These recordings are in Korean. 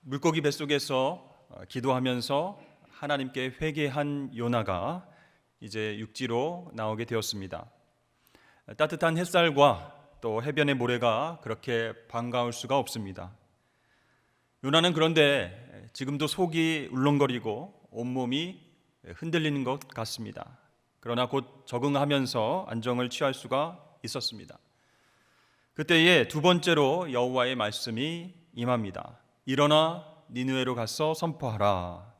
물고기 뱃속에서 기도하면서 하나님께 회개한 요나가 이제 육지로 나오게 되었습니다. 따뜻한 햇살과 또 해변의 모래가 그렇게 반가울 수가 없습니다. 요나는 그런데 지금도 속이 울렁거리고 온몸이 흔들리는 것 같습니다. 그러나 곧 적응하면서 안정을 취할 수가 있었습니다. 그때에 두 번째로 여호와의 말씀이 임합니다. 일어나 니느웨로 가서 선포하라.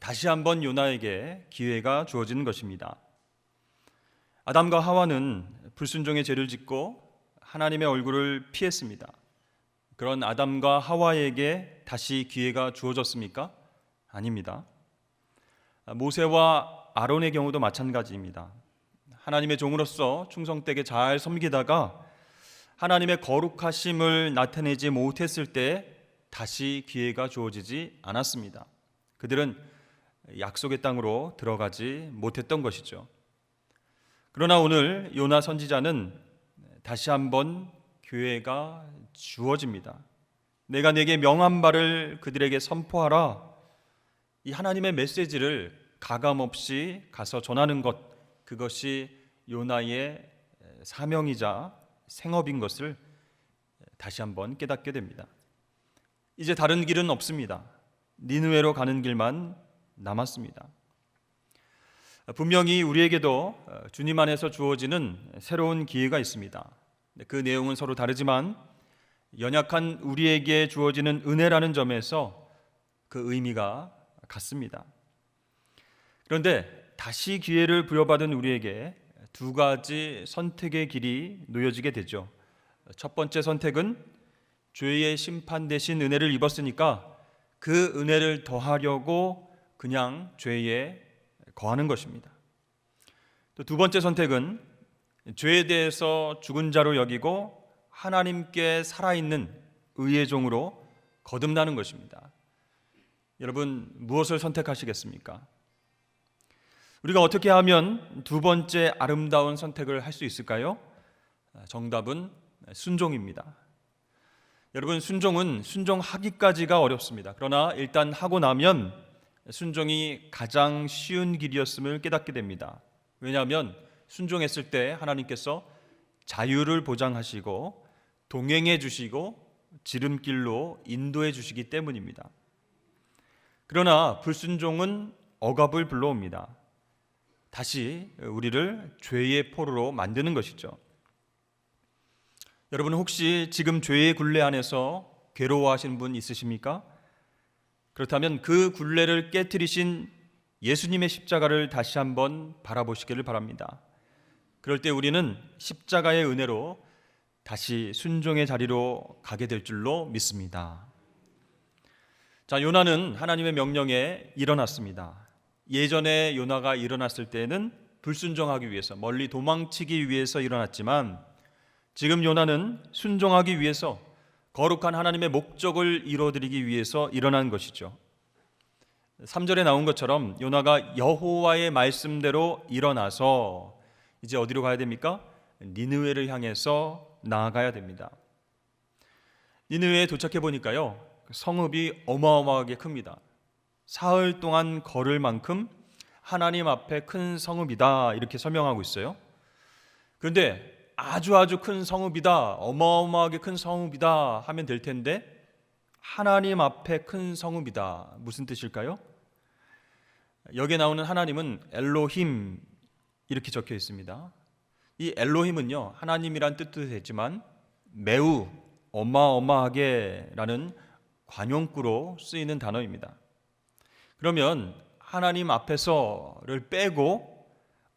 다시 한번 요나에게 기회가 주어지는 것입니다. 아담과 하와는 불순종의 죄를 짓고 하나님의 얼굴을 피했습니다. 그런 아담과 하와에게 다시 기회가 주어졌습니까? 아닙니다. 모세와 아론의 경우도 마찬가지입니다. 하나님의 종으로서 충성되게 잘 섬기다가 하나님의 거룩하심을 나타내지 못했을 때 다시 기회가 주어지지 않았습니다. 그들은 약속의 땅으로 들어가지 못했던 것이죠. 그러나 오늘 요나 선지자는 다시 한번 기회가 주어집니다. 내가 내게 명한 바를 그들에게 선포하라. 이 하나님의 메시지를 가감없이 가서 전하는 것, 그것이 요나의 사명이자 생업인 것을 다시 한번 깨닫게 됩니다. 이제 다른 길은 없습니다. 니느웨로 가는 길만 남았습니다. 분명히 우리에게도 주님 안에서 주어지는 새로운 기회가 있습니다. 그 내용은 서로 다르지만 연약한 우리에게 주어지는 은혜라는 점에서 그 의미가 같습니다. 그런데 다시 기회를 부여받은 우리에게 두 가지 선택의 길이 놓여지게 되죠. 첫 번째 선택은 죄의 심판 대신 은혜를 입었으니까 그 은혜를 더하려고 그냥 죄에 거하는 것입니다. 또 두 번째 선택은 죄에 대해서 죽은 자로 여기고 하나님께 살아있는 의의 종으로 거듭나는 것입니다. 여러분, 무엇을 선택하시겠습니까? 우리가 어떻게 하면 두 번째 아름다운 선택을 할 수 있을까요? 정답은 순종입니다. 여러분, 순종은 순종하기까지가 어렵습니다. 그러나 일단 하고 나면 순종이 가장 쉬운 길이었음을 깨닫게 됩니다. 왜냐하면 순종했을 때 하나님께서 자유를 보장하시고 동행해 주시고 지름길로 인도해 주시기 때문입니다. 그러나 불순종은 억압을 불러옵니다. 다시 우리를 죄의 포로로 만드는 것이죠. 여러분, 혹시 지금 죄의 굴레 안에서 괴로워하시는 분 있으십니까? 그렇다면 그 굴레를 깨트리신 예수님의 십자가를 다시 한번 바라보시기를 바랍니다. 그럴 때 우리는 십자가의 은혜로 다시 순종의 자리로 가게 될 줄로 믿습니다. 자, 요나는 하나님의 명령에 일어났습니다. 예전에 요나가 일어났을 때는 불순종하기 위해서, 멀리 도망치기 위해서 일어났지만 지금 요나는 순종하기 위해서, 거룩한 하나님의 목적을 이루어드리기 위해서 일어난 것이죠. 3절에 나온 것처럼 요나가 여호와의 말씀대로 일어나서 이제 어디로 가야 됩니까? 니느웨를 향해서 나아가야 됩니다. 니느웨에 도착해 보니까요, 성읍이 어마어마하게 큽니다. 사흘 동안 걸을 만큼 하나님 앞에 큰 성읍이다, 이렇게 설명하고 있어요. 그런데 아주 큰 성읍이다, 어마어마하게 큰 성읍이다 하면 될 텐데 하나님 앞에 큰 성읍이다, 무슨 뜻일까요? 여기에 나오는 하나님은 엘로힘 이렇게 적혀 있습니다. 이 엘로힘은요, 하나님이란 뜻도 되지만 매우 어마어마하게 라는 관용구로 쓰이는 단어입니다. 그러면 하나님 앞에서를 빼고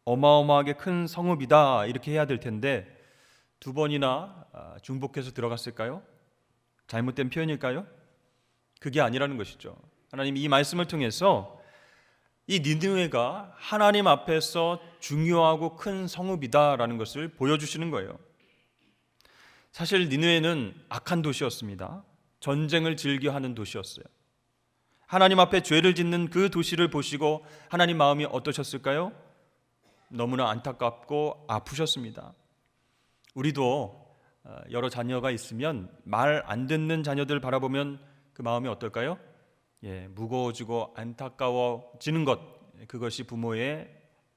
어마어마하게 큰 성읍이다 이렇게 해야 될 텐데 두 번이나 중복해서 들어갔을까요? 잘못된 표현일까요? 그게 아니라는 것이죠. 하나님 이 말씀을 통해서 이 니느웨가 하나님 앞에서 중요하고 큰 성읍이다라는 것을 보여주시는 거예요. 사실 니느웨는 악한 도시였습니다. 전쟁을 즐겨하는 도시였어요. 하나님 앞에 죄를 짓는 그 도시를 보시고 하나님 마음이 어떠셨을까요? 너무나 안타깝고 아프셨습니다. 우리도 여러 자녀가 있으면 말 안 듣는 자녀들 바라보면 그 마음이 어떨까요? 무거워지고 안타까워지는 것, 그것이 부모의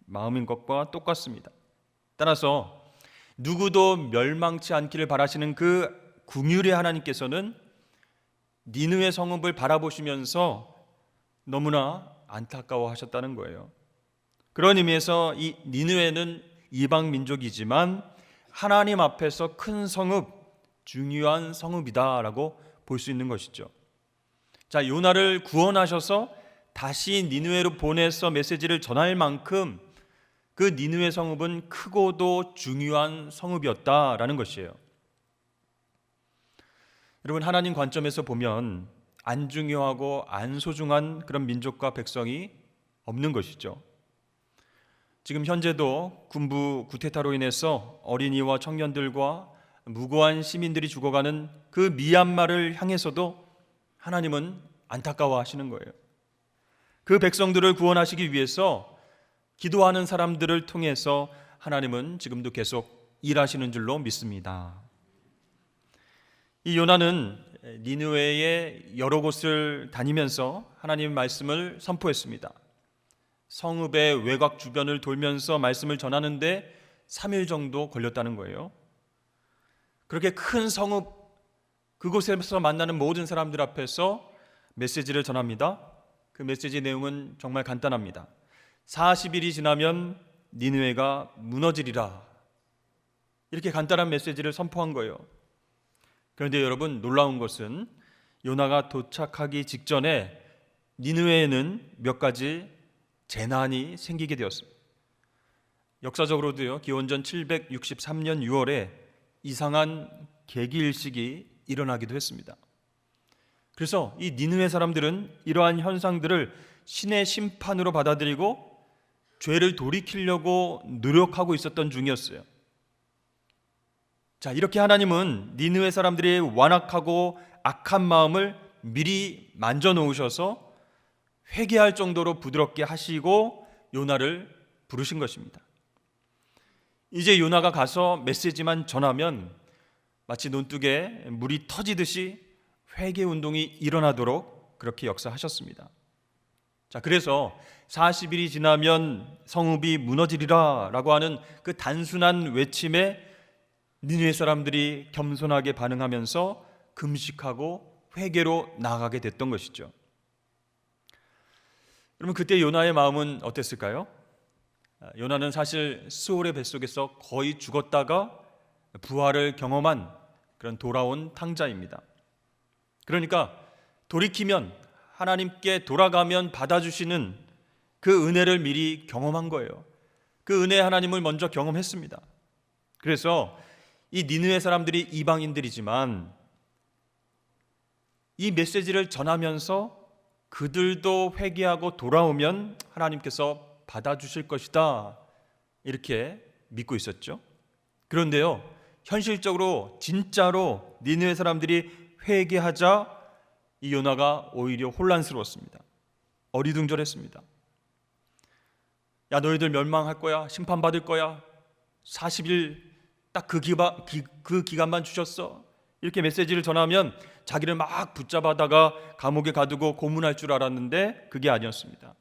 마음인 것과 똑같습니다. 따라서 누구도 멸망치 않기를 바라시는 그 긍휼의 하나님께서는 니느웨 성읍을 바라보시면서 너무나 안타까워하셨다는 거예요. 그런 의미에서 이 니느웨는 이방 민족이지만 하나님 앞에서 큰 성읍, 중요한 성읍이다라고 볼 수 있는 것이죠. 자, 요나를 구원하셔서 다시 니느웨로 보내서 메시지를 전할 만큼 그 니느웨 성읍은 크고도 중요한 성읍이었다라는 것이에요. 여러분, 하나님 관점에서 보면 안 중요하고 안 소중한 그런 민족과 백성이 없는 것이죠. 지금 현재도 군부 구테타로 인해서 어린이와 청년들과 무고한 시민들이 죽어가는 그 미얀마를 향해서도 하나님은 안타까워하시는 거예요. 그 백성들을 구원하시기 위해서 기도하는 사람들을 통해서 하나님은 지금도 계속 일하시는 줄로 믿습니다. 이 요나는 니느웨의 여러 곳을 다니면서 하나님의 말씀을 선포했습니다. 성읍의 외곽 주변을 돌면서 말씀을 전하는데 3일 정도 걸렸다는 거예요. 그렇게 큰 성읍, 그곳에서 만나는 모든 사람들 앞에서 메시지를 전합니다. 그 메시지 내용은 정말 간단합니다. 40일이 지나면 니느웨가 무너지리라. 이렇게 간단한 메시지를 선포한 거예요. 그런데 여러분, 놀라운 것은 요나가 도착하기 직전에 니느웨에는 몇 가지 재난이 생기게 되었습니다. 역사적으로도요, 기원전 763년 6월에 이상한 개기일식이 일어나기도 했습니다. 그래서 이 니느웨 사람들은 이러한 현상들을 신의 심판으로 받아들이고 죄를 돌이키려고 노력하고 있었던 중이었어요. 자, 이렇게 하나님은 니느웨 사람들의 완악하고 악한 마음을 미리 만져 놓으셔서 회개할 정도로 부드럽게 하시고 요나를 부르신 것입니다. 이제 요나가 가서 메시지만 전하면 마치 논둑에 물이 터지듯이 회개 운동이 일어나도록 그렇게 역사하셨습니다. 자, 그래서 40일이 지나면 성읍이 무너지리라 라고 하는 그 단순한 외침에 니느웨 사람들이 겸손하게 반응하면서 금식하고 회개로 나아가게 됐던 것이죠. 여러분, 그때 요나의 마음은 어땠을까요? 요나는 사실 스올의 뱃속에서 거의 죽었다가 부활을 경험한 그런 돌아온 탕자입니다. 그러니까 돌이키면, 하나님께 돌아가면 받아주시는 그 은혜를 미리 경험한 거예요. 그 은혜의 하나님을 먼저 경험했습니다. 그래서 이 니느웨 사람들이 이방인들이지만 이 메시지를 전하면서 그들도 회개하고 돌아오면 하나님께서 받아주실 것이다, 이렇게 믿고 있었죠. 그런데요, 현실적으로 진짜로 니느웨 사람들이 회개하자 이 요나가 오히려 혼란스러웠습니다. 어리둥절했습니다. 야, 너희들 멸망할 거야, 심판받을 거야, 40일 딱 그 기간만 주셨어, 이렇게 메시지를 전하면 자기를 막 붙잡아다가 감옥에 가두고 고문할 줄 알았는데 그게 아니었습니다.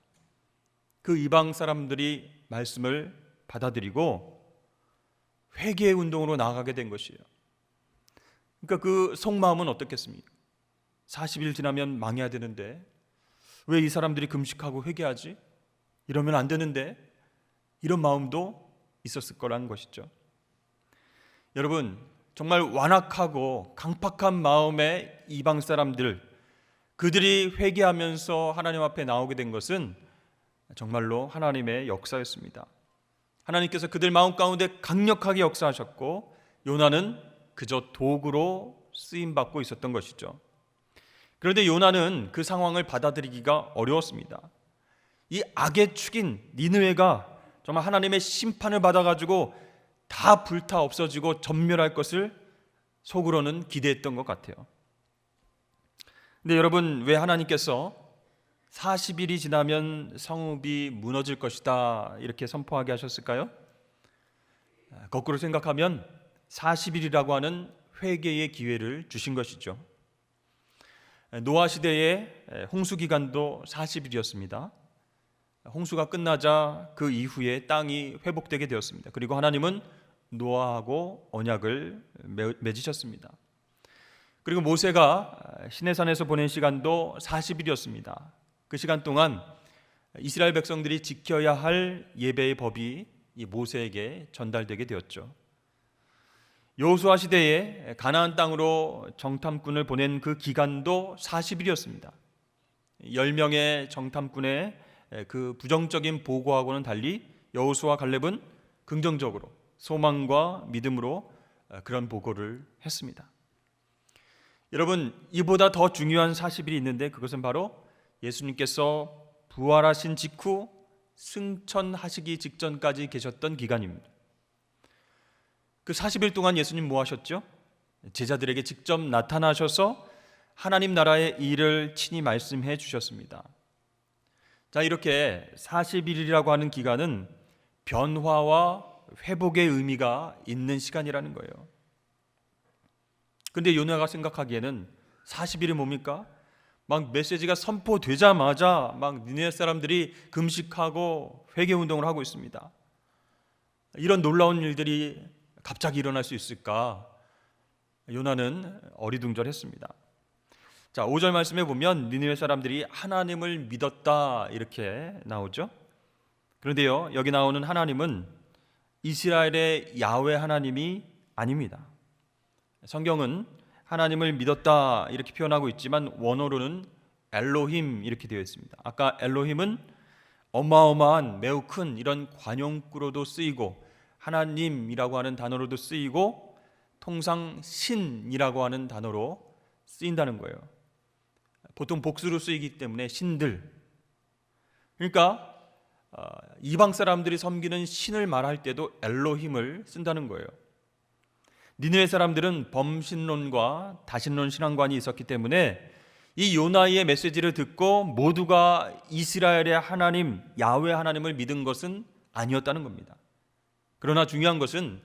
그 이방 사람들이 말씀을 받아들이고 회개의 운동으로 나아가게 된 것이에요. 그러니까 그 속마음은 어떻겠습니까? 40일 지나면 망해야 되는데 왜 이 사람들이 금식하고 회개하지? 이러면 안 되는데, 이런 마음도 있었을 거라는 것이죠. 여러분, 정말 완악하고 강팍한 마음의 이방 사람들, 그들이 회개하면서 하나님 앞에 나오게 된 것은 정말로 하나님의 역사였습니다. 하나님께서 그들 마음 가운데 강력하게 역사하셨고 요나는 그저 도구로 쓰임받고 있었던 것이죠. 그런데 요나는 그 상황을 받아들이기가 어려웠습니다. 이 악의 축인 니느웨가 정말 하나님의 심판을 받아가지고 다 불타 없어지고 전멸할 것을 속으로는 기대했던 것 같아요. 근데 여러분, 왜 하나님께서 40일이 지나면 성읍이 무너질 것이다 이렇게 선포하게 하셨을까요? 거꾸로 생각하면 40일이라고 하는 회개의 기회를 주신 것이죠. 노아 시대의 홍수 기간도 40일이었습니다. 홍수가 끝나자 그 이후에 땅이 회복되게 되었습니다. 그리고 하나님은 노아하고 언약을 맺으셨습니다. 그리고 모세가 시내산에서 보낸 시간도 40일이었습니다. 그 시간 동안 이스라엘 백성들이 지켜야 할 예배의 법이 이 모세에게 전달되게 되었죠. 여호수아 시대에 가나안 땅으로 정탐꾼을 보낸 그 기간도 40일이었습니다. 10명의 정탐꾼의 그 부정적인 보고하고는 달리 여호수아 갈렙은 긍정적으로 소망과 믿음으로 그런 보고를 했습니다. 여러분, 이보다 더 중요한 40일이 있는데 그것은 바로 예수님께서 부활하신 직후 승천하시기 직전까지 계셨던 기간입니다. 그 40일 동안 예수님 뭐 하셨죠? 제자들에게 직접 나타나셔서 하나님 나라의 일을 친히 말씀해 주셨습니다. 자, 이렇게 40일이라고 하는 기간은 변화와 회복의 의미가 있는 시간이라는 거예요. 근데 요나가 생각하기에는 40일이 뭡니까? 막 메시지가 선포되자마자 막 니네 사람들이 금식하고 회개 운동을 하고 있습니다. 이런 놀라운 일들이 갑자기 일어날 수 있을까? 요나는 어리둥절했습니다. 자, 5절 말씀에 보면 니느웨 사람들이 하나님을 믿었다 이렇게 나오죠. 그런데요, 여기 나오는 하나님은 이스라엘의 야훼 하나님이 아닙니다. 성경은 하나님을 믿었다 이렇게 표현하고 있지만 원어로는 엘로힘 이렇게 되어 있습니다. 아까 엘로힘은 어마어마한 매우 큰 이런 관용구로도 쓰이고 하나님이라고 하는 단어로도 쓰이고 통상 신이라고 하는 단어로 쓰인다는 거예요. 보통 복수로 쓰이기 때문에 신들. 그러니까 이방 사람들이 섬기는 신을 말할 때도 엘로힘을 쓴다는 거예요. 니느웨 사람들은 범신론과 다신론 신앙관이 있었기 때문에 이 요나의 메시지를 듣고 모두가 이스라엘의 하나님 야훼 하나님을 믿은 것은 아니었다는 겁니다. 그러나 중요한 것은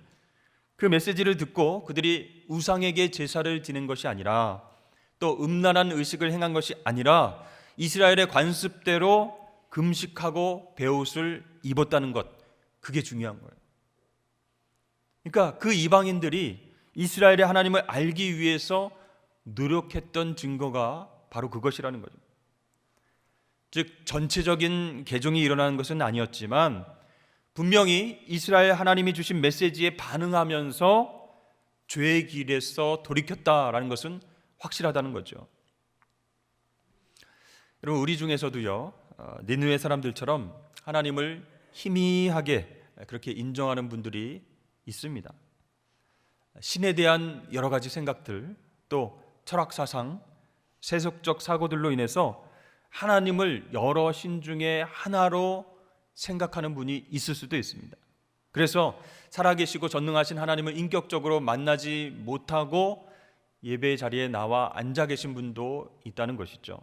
그 메시지를 듣고 그들이 우상에게 제사를 지낸 것이 아니라 또 음란한 의식을 행한 것이 아니라 이스라엘의 관습대로 금식하고 베옷을 입었다는 것, 그게 중요한 거예요. 그러니까 그 이방인들이 이스라엘의 하나님을 알기 위해서 노력했던 증거가 바로 그것이라는 거죠. 즉 전체적인 개종이 일어나는 것은 아니었지만 분명히 이스라엘 하나님이 주신 메시지에 반응하면서 죄의 길에서 돌이켰다라는 것은 확실하다는 거죠. 여러분, 우리 중에서도요 니느웨 사람들처럼 하나님을 희미하게 그렇게 인정하는 분들이 있습니다. 신에 대한 여러 가지 생각들, 또 철학 사상, 세속적 사고들로 인해서 하나님을 여러 신 중에 하나로 생각하는 분이 있을 수도 있습니다. 그래서 살아계시고 전능하신 하나님을 인격적으로 만나지 못하고 예배 자리에 나와 앉아 계신 분도 있다는 것이죠.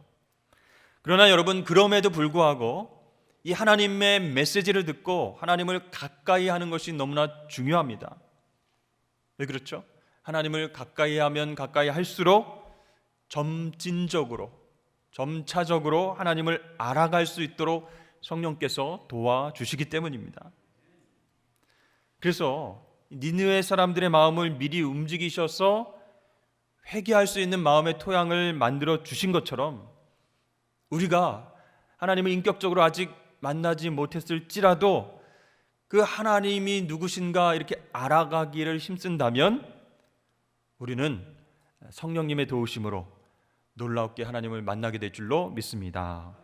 그러나 여러분, 그럼에도 불구하고 이 하나님의 메시지를 듣고 하나님을 가까이 하는 것이 너무나 중요합니다. 왜 그렇죠? 하나님을 가까이 하면 가까이 할수록 점진적으로, 점차적으로 하나님을 알아갈 수 있도록 성령께서 도와주시기 때문입니다. 그래서 니느웨 사람들의 마음을 미리 움직이셔서 회개할 수 있는 마음의 토양을 만들어 주신 것처럼 우리가 하나님을 인격적으로 아직 만나지 못했을지라도 그 하나님이 누구신가 이렇게 알아가기를 힘쓴다면 우리는 성령님의 도우심으로 놀랍게 하나님을 만나게 될 줄로 믿습니다.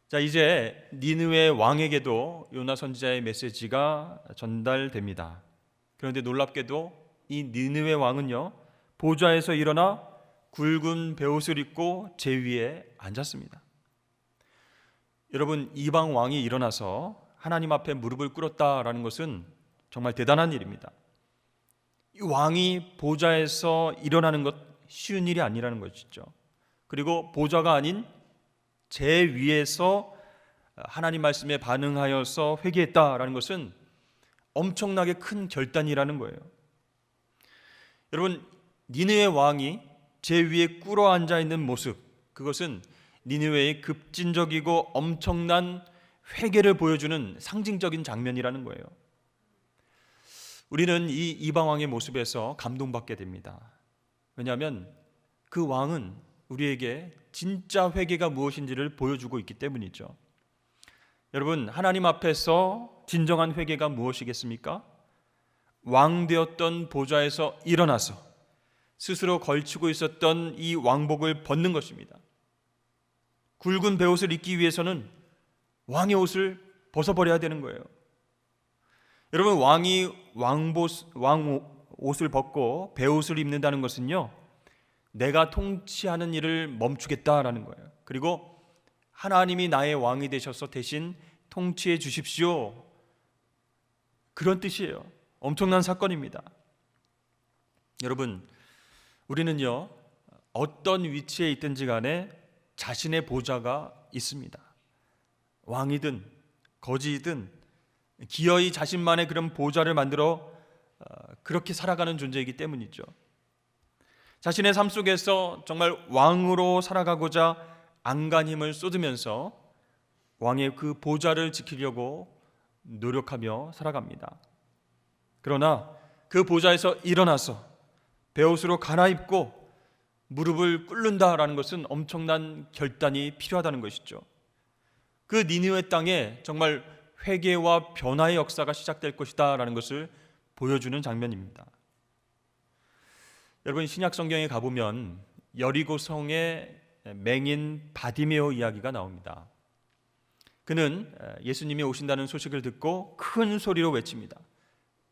자, 이제 니느웨 왕에게도 요나 선지자의 메시지가 전달됩니다. 그런데 놀랍게도 이 니느웨 왕은요 보좌에서 일어나 굵은 베옷을 입고 제 위에 앉았습니다. 여러분, 이방 왕이 일어나서 하나님 앞에 무릎을 꿇었다라는 것은 정말 대단한 일입니다. 이 왕이 보좌에서 일어나는 것 쉬운 일이 아니라는 것이죠. 그리고 보좌가 아닌 제 위에서 하나님 말씀에 반응하여서 회개했다라는 것은 엄청나게 큰 결단이라는 거예요. 여러분, 니느웨 왕이 제 위에 꿇어 앉아 있는 모습, 그것은 니느웨의 급진적이고 엄청난 회개를 보여주는 상징적인 장면이라는 거예요. 우리는 이 이방왕의 모습에서 감동받게 됩니다. 왜냐하면 그 왕은 우리에게 진짜 회개가 무엇인지를 보여주고 있기 때문이죠. 여러분, 하나님 앞에서 진정한 회개가 무엇이겠습니까? 왕 되었던 보좌에서 일어나서 스스로 걸치고 있었던 이 왕복을 벗는 것입니다. 굵은 베옷을 입기 위해서는 왕의 옷을 벗어버려야 되는 거예요. 여러분, 왕이 왕 옷을 벗고 베옷을 입는다는 것은요, 내가 통치하는 일을 멈추겠다라는 거예요. 그리고 하나님이 나의 왕이 되셔서 대신 통치해 주십시오, 그런 뜻이에요. 엄청난 사건입니다. 여러분, 우리는요, 어떤 위치에 있든지 간에 자신의 보좌가 있습니다. 왕이든 거지이든 기어이 자신만의 그런 보좌를 만들어 그렇게 살아가는 존재이기 때문이죠. 자신의 삶 속에서 정말 왕으로 살아가고자 안간 힘을 쏟으면서 왕의 그 보좌를 지키려고 노력하며 살아갑니다. 그러나 그 보좌에서 일어나서 베옷으로 갈아입고 무릎을 꿇는다라는 것은 엄청난 결단이 필요하다는 것이죠. 그 니느웨 땅에 정말 회개와 변화의 역사가 시작될 것이다라는 것을 보여주는 장면입니다. 여러분, 신약 성경에 가보면 여리고성의 맹인 바디메오 이야기가 나옵니다. 그는 예수님이 오신다는 소식을 듣고 큰 소리로 외칩니다.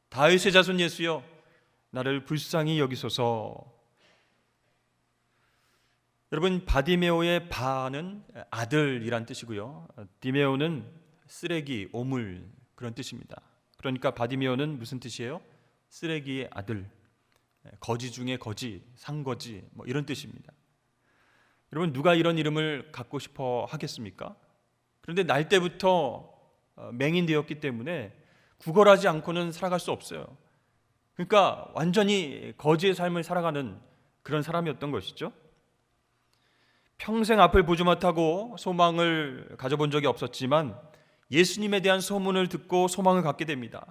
다윗의 자손 예수여, 나를 불쌍히 여기소서. 여러분, 바디메오의 바는 아들이란 뜻이고요, 디메오는 쓰레기, 오물, 그런 뜻입니다. 그러니까 바디메오는 무슨 뜻이에요? 쓰레기의 아들, 거지 중에 거지, 상거지, 뭐 이런 뜻입니다. 여러분, 누가 이런 이름을 갖고 싶어 하겠습니까? 그런데 날 때부터 맹인되었기 때문에 구걸하지 않고는 살아갈 수 없어요. 그러니까 완전히 거지의 삶을 살아가는 그런 사람이었던 것이죠. 평생 앞을 보지 못하고 소망을 가져본 적이 없었지만 예수님에 대한 소문을 듣고 소망을 갖게 됩니다.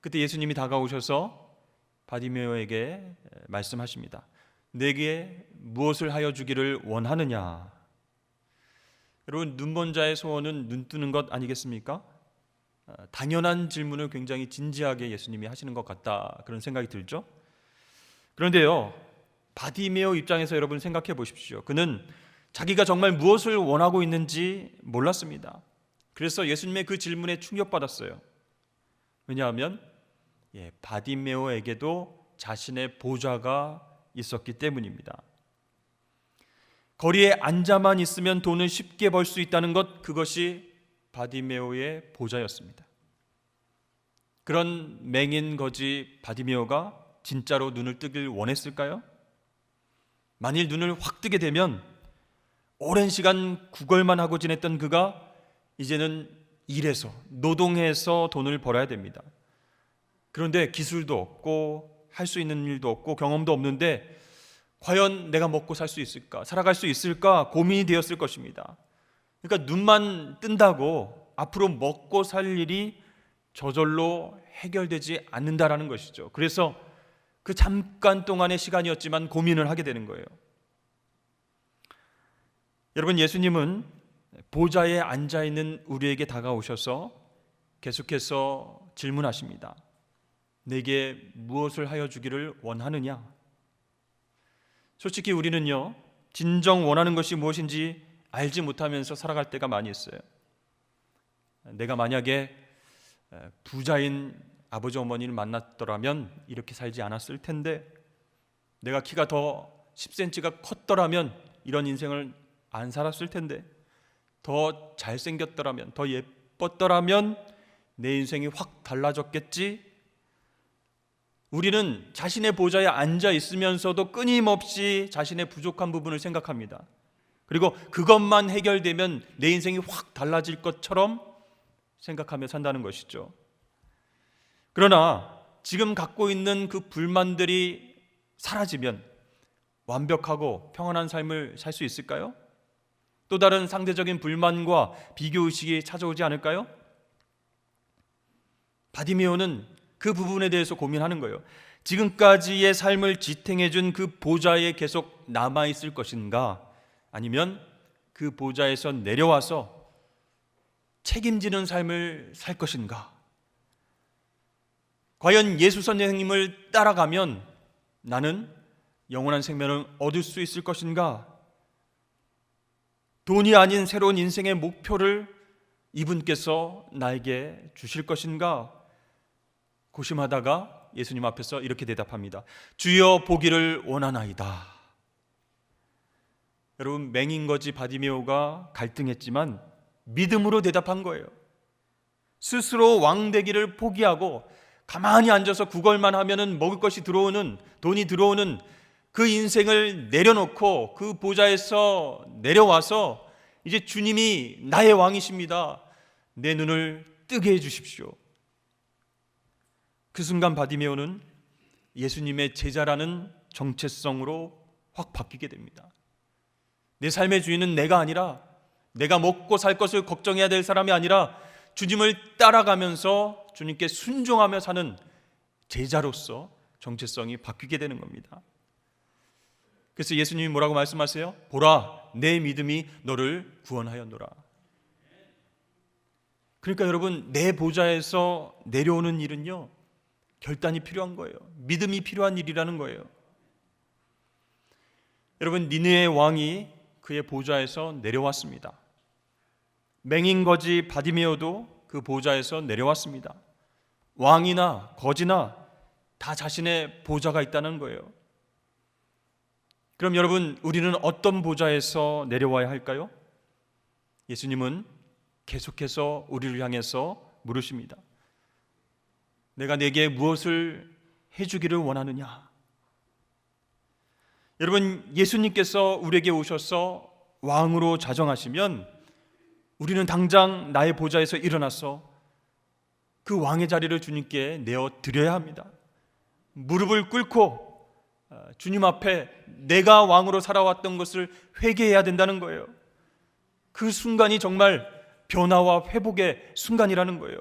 그때 예수님이 다가오셔서 바디메오에게 말씀하십니다. 내게 무엇을 하여 주기를 원하느냐? 여러분, 눈먼 자의 소원은 눈 뜨는 것 아니겠습니까? 당연한 질문을 굉장히 진지하게 예수님이 하시는 것 같다, 그런 생각이 들죠. 그런데요, 바디메오 입장에서 여러분 생각해 보십시오. 그는 자기가 정말 무엇을 원하고 있는지 몰랐습니다. 그래서 예수님의 그 질문에 충격받았어요. 왜냐하면 바디메오에게도 자신의 보좌가 있었기 때문입니다. 거리에 앉아만 있으면 돈을 쉽게 벌 수 있다는 것, 그것이 바디메오의 보좌였습니다. 그런 맹인 거지 바디메오가 진짜로 눈을 뜨길 원했을까요? 만일 눈을 확 뜨게 되면 오랜 시간 구걸만 하고 지냈던 그가 이제는 일해서, 노동해서 돈을 벌어야 됩니다. 그런데 기술도 없고 할 수 있는 일도 없고 경험도 없는데 과연 내가 먹고 살 수 있을까, 살아갈 수 있을까 고민이 되었을 것입니다. 그러니까 눈만 뜬다고 앞으로 먹고 살 일이 저절로 해결되지 않는다라는 것이죠. 그래서 그 잠깐 동안의 시간이었지만 고민을 하게 되는 거예요. 여러분, 예수님은 보좌에 앉아있는 우리에게 다가오셔서 계속해서 질문하십니다. 내게 무엇을 하여 주기를 원하느냐? 솔직히 우리는요, 진정 원하는 것이 무엇인지 알지 못하면서 살아갈 때가 많이 있어요. 내가 만약에 부자인 아버지 어머니를 만났더라면 이렇게 살지 않았을 텐데, 내가 키가 더 10cm가 컸더라면 이런 인생을 안 살았을 텐데, 더 잘생겼더라면, 더 예뻤더라면 내 인생이 확 달라졌겠지. 우리는 자신의 보좌에 앉아 있으면서도 끊임없이 자신의 부족한 부분을 생각합니다. 그리고 그것만 해결되면 내 인생이 확 달라질 것처럼 생각하며 산다는 것이죠. 그러나 지금 갖고 있는 그 불만들이 사라지면, 완벽하고 평안한 삶을 살 수 있을까요? 또 다른 상대적인 불만과 비교의식이 찾아오지 않을까요? 바디메오는 그 부분에 대해서 고민하는 거예요. 지금까지의 삶을 지탱해준 그 보좌에 계속 남아있을 것인가, 아니면 그 보좌에서 내려와서 책임지는 삶을 살 것인가. 과연 예수 선생님을 따라가면 나는 영원한 생명을 얻을 수 있을 것인가? 돈이 아닌 새로운 인생의 목표를 이분께서 나에게 주실 것인가? 고심하다가 예수님 앞에서 이렇게 대답합니다. 주여 보기를 원하나이다. 여러분, 맹인거지 바디메오가 갈등했지만 믿음으로 대답한 거예요. 스스로 왕되기를 포기하고 가만히 앉아서 구걸만 하면은 먹을 것이 들어오는, 돈이 들어오는 그 인생을 내려놓고 그 보좌에서 내려와서 이제 주님이 나의 왕이십니다. 내 눈을 뜨게 해주십시오. 그 순간 바디메오는 예수님의 제자라는 정체성으로 확 바뀌게 됩니다. 내 삶의 주인은 내가 아니라, 내가 먹고 살 것을 걱정해야 될 사람이 아니라 주님을 따라가면서 주님께 순종하며 사는 제자로서 정체성이 바뀌게 되는 겁니다. 그래서 예수님이 뭐라고 말씀하세요? 보라, 내 믿음이 너를 구원하였노라. 그러니까 여러분, 내 보좌에서 내려오는 일은요, 결단이 필요한 거예요. 믿음이 필요한 일이라는 거예요. 여러분, 니느웨의 왕이 그의 보좌에서 내려왔습니다. 맹인거지 바디메오도 그 보좌에서 내려왔습니다. 왕이나 거지나 다 자신의 보좌가 있다는 거예요. 그럼 여러분, 우리는 어떤 보좌에서 내려와야 할까요? 예수님은 계속해서 우리를 향해서 물으십니다. 내가 내게 무엇을 해주기를 원하느냐? 여러분, 예수님께서 우리에게 오셔서 왕으로 자정하시면 우리는 당장 나의 보좌에서 일어나서 그 왕의 자리를 주님께 내어 드려야 합니다. 무릎을 꿇고 주님 앞에 내가 왕으로 살아왔던 것을 회개해야 된다는 거예요. 그 순간이 정말 변화와 회복의 순간이라는 거예요.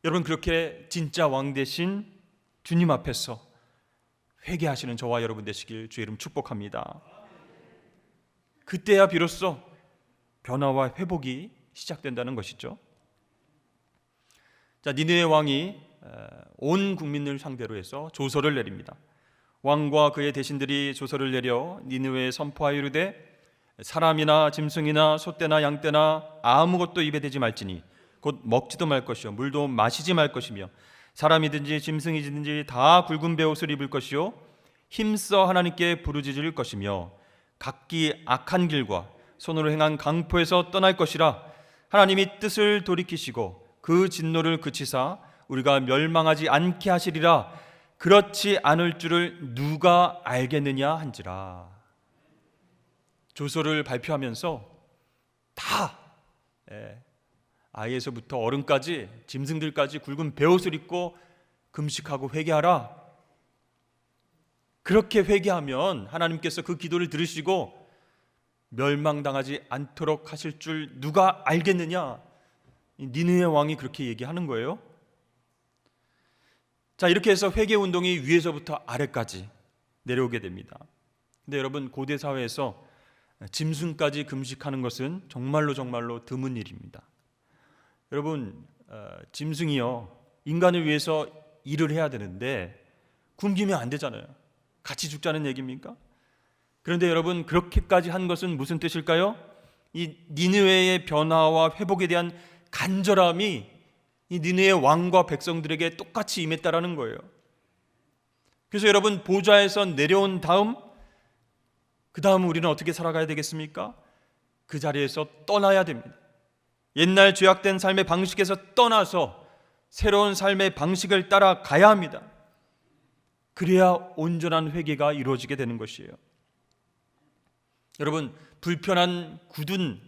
여러분, 그렇게 진짜 왕 되신 주님 앞에서 회개하시는 저와 여러분 되시길 주의 이름 축복합니다. 그때야 비로소 변화와 회복이 시작된다는 것이죠. 자, 니느웨 왕이 온 국민을 상대로 해서 조서를 내립니다. 왕과 그의 대신들이 조서를 내려 니느웨에 선포하여 이르되 사람이나 짐승이나 소떼나 양떼나 아무것도 입에 대지 말지니 곧 먹지도 말 것이요 물도 마시지 말 것이며 사람이든지 짐승이든지 다 굵은 베옷을 입을 것이요 힘써 하나님께 부르짖을 것이며 각기 악한 길과 손으로 행한 강포에서 떠날 것이라. 하나님이 뜻을 돌이키시고 그 진노를 그치사 우리가 멸망하지 않게 하시리라. 그렇지 않을 줄을 누가 알겠느냐 한지라. 조서를 발표하면서 다 아이에서부터 어른까지 짐승들까지 굵은 베옷을 입고 금식하고 회개하라. 그렇게 회개하면 하나님께서 그 기도를 들으시고 멸망당하지 않도록 하실 줄 누가 알겠느냐. 니느웨 왕이 그렇게 얘기하는 거예요. 자, 이렇게 해서 회개운동이 위에서부터 아래까지 내려오게 됩니다. 근데 여러분, 고대 사회에서 짐승까지 금식하는 것은 정말로 드문 일입니다. 여러분, 짐승이요, 인간을 위해서 일을 해야 되는데 굶기면 안 되잖아요. 같이 죽자는 얘기입니까? 그런데 여러분, 그렇게까지 한 것은 무슨 뜻일까요? 이 니느웨의 변화와 회복에 대한 간절함이 이 니느웨 왕과 백성들에게 똑같이 임했다라는 거예요. 그래서 여러분, 보좌에서 내려온 다음, 그 다음 우리는 어떻게 살아가야 되겠습니까? 그 자리에서 떠나야 됩니다. 옛날 죄악된 삶의 방식에서 떠나서 새로운 삶의 방식을 따라가야 합니다. 그래야 온전한 회개가 이루어지게 되는 것이에요. 여러분, 불편한 굳은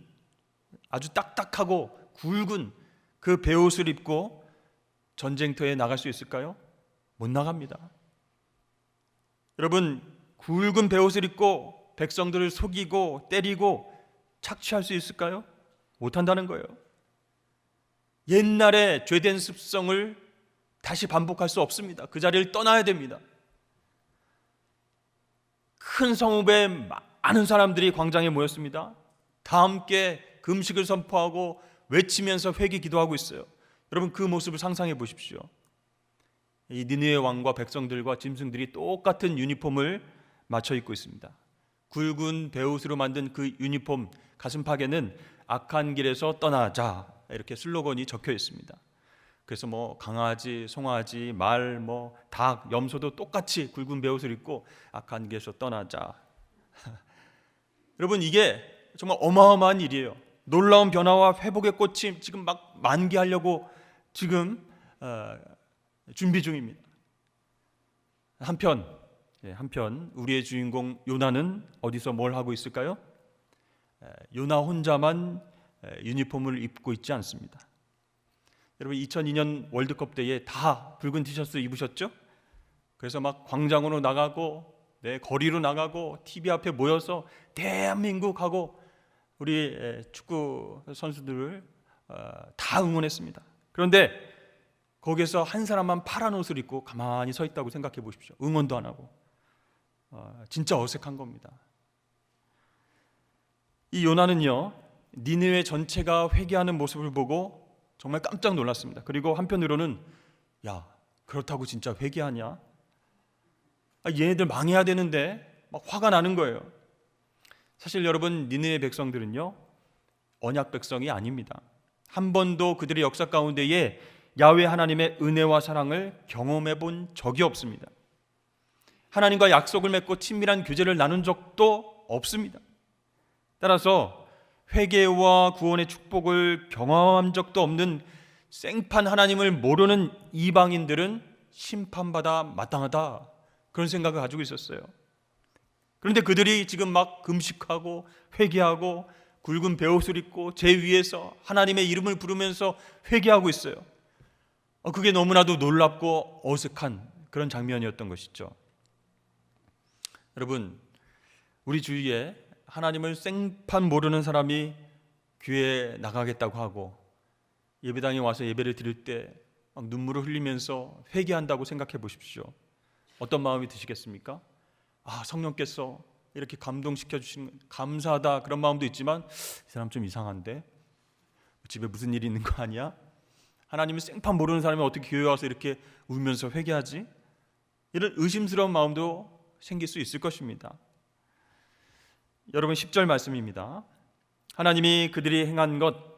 아주 딱딱하고 굵은 그 베옷을 입고 전쟁터에 나갈 수 있을까요? 못 나갑니다. 여러분, 굵은 베옷을 입고 백성들을 속이고 때리고 착취할 수 있을까요? 못한다는 거예요. 옛날의 죄된 습성을 다시 반복할 수 없습니다. 그 자리를 떠나야 됩니다. 큰 성읍에 많은 사람들이 광장에 모였습니다. 다 함께 금식을 선포하고 외치면서 회개 기도하고 있어요. 여러분, 그 모습을 상상해 보십시오. 이 니느웨 왕과 백성들과 짐승들이 똑같은 유니폼을 맞춰 입고 있습니다. 굵은 베옷으로 만든 그 유니폼 가슴팍에는 악한 길에서 떠나자 이렇게 슬로건이 적혀 있습니다. 그래서 강아지, 송아지, 말, 닭, 염소도 똑같이 굵은 베옷을 입고 악한 길에서 떠나자. 여러분, 이게 정말 어마어마한 일이에요. 놀라운 변화와 회복의 꽃이 지금 막 만개하려고 지금 준비 중입니다. 한편 우리의 주인공 요나는 어디서 뭘 하고 있을까요? 요나 혼자만 유니폼을 입고 있지 않습니다. 여러분, 2002년 월드컵 때에 다 붉은 티셔츠 입으셨죠? 그래서 막 광장으로 나가고 거리로 나가고 TV 앞에 모여서 대한민국하고 우리 축구 선수들을 다 응원했습니다. 그런데 거기에서 한 사람만 파란 옷을 입고 가만히 서 있다고 생각해 보십시오. 응원도 안 하고. 진짜 어색한 겁니다. 이 요나는요, 니느웨 전체가 회개하는 모습을 보고 정말 깜짝 놀랐습니다. 그리고 한편으로는 야, 그렇다고 진짜 회개하냐? 얘네들 망해야 되는데 막 화가 나는 거예요. 사실 여러분, 니느웨 백성들은요, 언약 백성이 아닙니다. 한 번도 그들의 역사 가운데에 야훼 하나님의 은혜와 사랑을 경험해 본 적이 없습니다. 하나님과 약속을 맺고 친밀한 교제를 나눈 적도 없습니다. 따라서 회개와 구원의 축복을 경험한 적도 없는 생판 하나님을 모르는 이방인들은 심판받아 마땅하다, 그런 생각을 가지고 있었어요. 그런데 그들이 지금 막 금식하고 회개하고 굵은 베옷을 입고 제 위에서 하나님의 이름을 부르면서 회개하고 있어요. 그게 너무나도 놀랍고 어색한 그런 장면이었던 것이죠. 여러분, 우리 주위에 하나님을 생판 모르는 사람이 교회에 나가겠다고 하고 예배당에 와서 예배를 드릴 때 막 눈물을 흘리면서 회개한다고 생각해 보십시오. 어떤 마음이 드시겠습니까? 성령께서 이렇게 감동시켜 주시는 감사하다, 그런 마음도 있지만 이 사람 좀 이상한데, 집에 무슨 일이 있는 거 아니야? 하나님을 생판 모르는 사람이 어떻게 교회에 와서 이렇게 울면서 회개하지? 이런 의심스러운 마음도 생길 수 있을 것입니다. 여러분, 10절 말씀입니다. 하나님이 그들이 행한 것,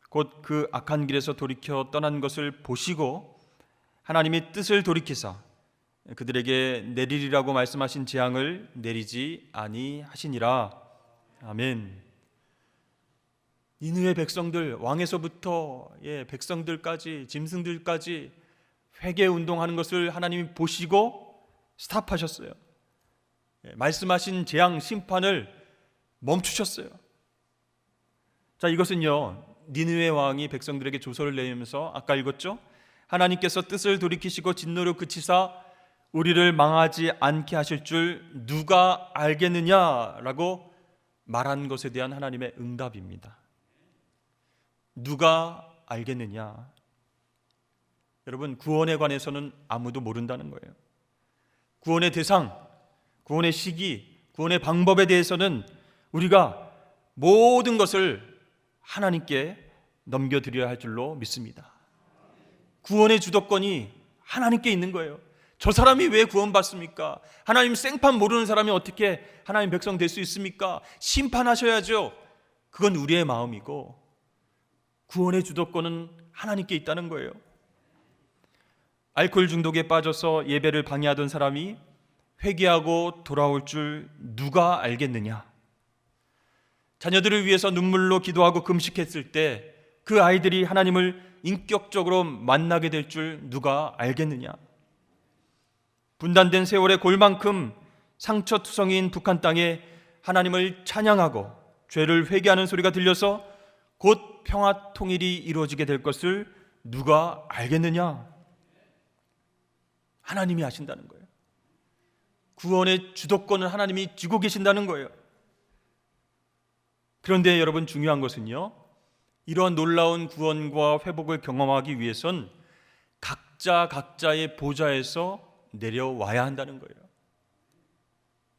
곧 그 악한 길에서 돌이켜 떠난 것을 보시고 하나님이 뜻을 돌이키사 그들에게 내리리라고 말씀하신 재앙을 내리지 아니하시니라. 아멘. 니느웨 백성들, 왕에서부터 백성들까지 짐승들까지 회개 운동하는 것을 하나님이 보시고 스탑하셨어요. 말씀하신 재앙 심판을 멈추셨어요. 자, 이것은요, 니느웨 왕이 백성들에게 조서를 내면서 아까 읽었죠? 하나님께서 뜻을 돌이키시고 진노를 그치사 우리를 망하지 않게 하실 줄 누가 알겠느냐라고 말한 것에 대한 하나님의 응답입니다. 누가 알겠느냐? 여러분, 구원에 관해서는 아무도 모른다는 거예요. 구원의 대상, 구원의 시기, 구원의 방법에 대해서는 우리가 모든 것을 하나님께 넘겨드려야 할 줄로 믿습니다. 구원의 주도권이 하나님께 있는 거예요. 저 사람이 왜 구원받습니까? 하나님 생판 모르는 사람이 어떻게 하나님 백성 될 수 있습니까? 심판하셔야죠. 그건 우리의 마음이고 구원의 주도권은 하나님께 있다는 거예요. 알코올 중독에 빠져서 예배를 방해하던 사람이 회개하고 돌아올 줄 누가 알겠느냐? 자녀들을 위해서 눈물로 기도하고 금식했을 때 그 아이들이 하나님을 인격적으로 만나게 될 줄 누가 알겠느냐? 분단된 세월의 골만큼 상처투성이인 북한 땅에 하나님을 찬양하고 죄를 회개하는 소리가 들려서 곧 평화 통일이 이루어지게 될 것을 누가 알겠느냐? 하나님이 아신다는 거예요. 구원의 주도권을 하나님이 쥐고 계신다는 거예요. 그런데 여러분, 중요한 것은요, 이러한 놀라운 구원과 회복을 경험하기 위해선 각자의 보좌에서 내려와야 한다는 거예요.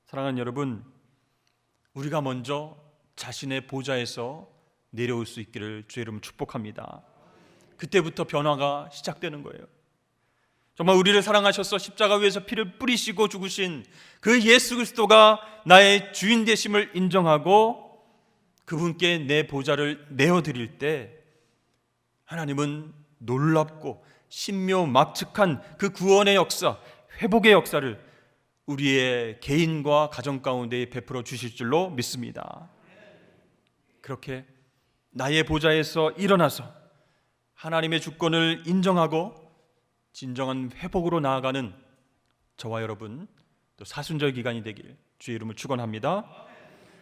사랑하는 여러분, 우리가 먼저 자신의 보좌에서 내려올 수 있기를 주의 이름으로 축복합니다. 그때부터 변화가 시작되는 거예요. 정말 우리를 사랑하셔서 십자가 위에서 피를 뿌리시고 죽으신 그 예수 그리스도가 나의 주인 되심을 인정하고 그분께 내 보좌를 내어드릴 때 하나님은 놀랍고 신묘막측한 그 구원의 역사, 회복의 역사를 우리의 개인과 가정 가운데 베풀어 주실 줄로 믿습니다. 그렇게 나의 보좌에서 일어나서 하나님의 주권을 인정하고 진정한 회복으로 나아가는 저와 여러분, 또 사순절 기간이 되길 주의 이름을 축원합니다.